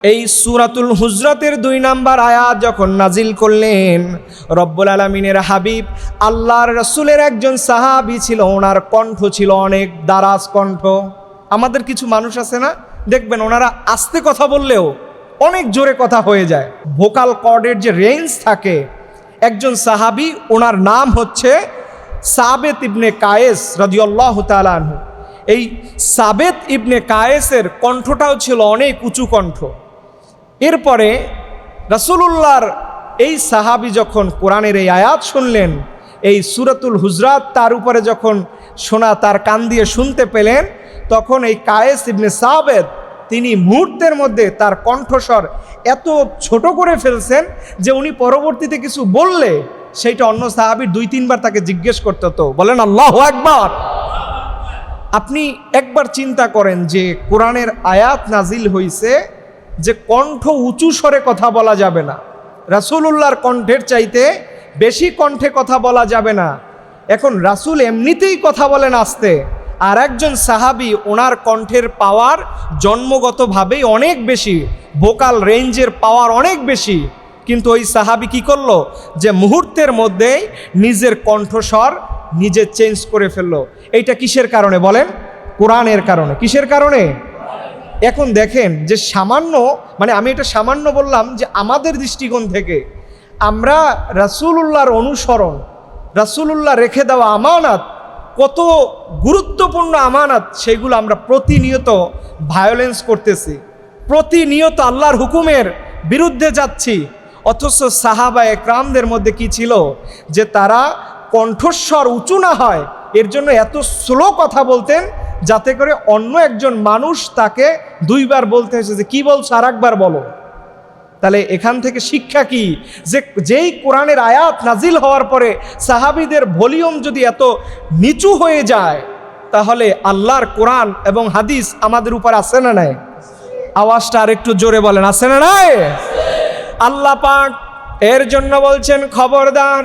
এই সূরাতুল হুজরাতের ২ নাম্বার আয়াত যখন নাজিল করলেন, রব্বুল আলামিনের হাবিব আল্লাহর রাসূলের একজন সাহাবী ছিল, ওনার কণ্ঠ ছিল অনেক দারাজ কণ্ঠ। আমাদের কিছু মানুষ আছে না, দেখবেন ওনারা আস্তে কথা বললেও অনেক জোরে কথা হয়ে যায়, ভোকাল কর্ডের যে রেঞ্জ থাকে। একজন সাহাবী, ওনার নাম হচ্ছে সাবেত ইবনে কায়েস রাদিয়াল্লাহু তাআলা আনহু। এই সাবেত ইবনে কায়েসের কণ্ঠটাও ছিল অনেক উঁচু কণ্ঠ। এরপরে রাসূলুল্লাহর এই সাহাবী যখন কোরআনের এই আয়াত শুনলেন, এই সূরাতুল হুজরাত তার উপরে যখন শোনা, তার কান দিয়ে শুনতে পেলেন, তখন এই কায়েস ইবনে সাবেত তিনি মুহূর্তের মধ্যে তার কণ্ঠস্বর এত ছোট করে ফেলছেন যে উনি পরবর্তীতে কিছু বললে সেইটা অন্য সাহাবীর ২-৩ বার তাকে জিজ্ঞেস করতে হতো। বলেন আল্লাহু আকবার। আপনি একবার চিন্তা করেন যে কোরআনের আয়াত নাজিল হইছে যে কণ্ঠ উঁচু স্বরে কথা বলা যাবে না, রাসূলুল্লাহর কণ্ঠের চাইতে বেশি কণ্ঠে কথা বলা যাবে না। এখন রাসূল এমনিতেই কথা বলেন আস্তে, আর একজন সাহাবী ওনার কণ্ঠের পাওয়ার জন্মগতভাবেই অনেক বেশি, ভোকাল রেঞ্জের পাওয়ার অনেক বেশি, কিন্তু ওই সাহাবী কী করলো যে মুহূর্তের মধ্যেই নিজের কণ্ঠস্বর নিজে চেঞ্জ করে ফেললো। এইটা কিসের কারণে বলেন? কোরআনের কারণে। কিসের কারণে? এখন দেখেন যে সামান্য, মানে আমি এটা সামান্য বললাম যে আমাদের দৃষ্টিকোণ থেকে আমরা রাসূলুল্লাহর অনুসরণ, রাসূলুল্লাহ রেখে দেওয়া আমানত, কত গুরুত্বপূর্ণ আমানত, সেগুলো আমরা প্রতিনিয়ত ভায়োলেন্স করতেছি, প্রতিনিয়ত আল্লাহর হুকুমের বিরুদ্ধে যাচ্ছি। অথচ সাহাবা একরামদের মধ্যে কি ছিল যে তারা কণ্ঠস্বর উঁচু না হয় এর জন্য এত স্লো কথা বলতেন, যাতে করে অন্য একজন মানুষ তাকে ২ বার বলতে হয়েছে যে কি বলছো আর একবার বলো। তাহলে এখান থেকে শিক্ষা কি, যে যেই কোরআনের আয়াত নাজিল হওয়ার পরে সাহাবীদের ভলিউম যদি এত নিচু হয়ে যায়, তাহলে আল্লাহর কোরআন এবং হাদিস আমাদের উপর আছে না নাই? আওয়াজটা আর একটু জোরে বলেন, আছে না নাই? আল্লাহ পাক এর জন্য বলছেন, খবরদার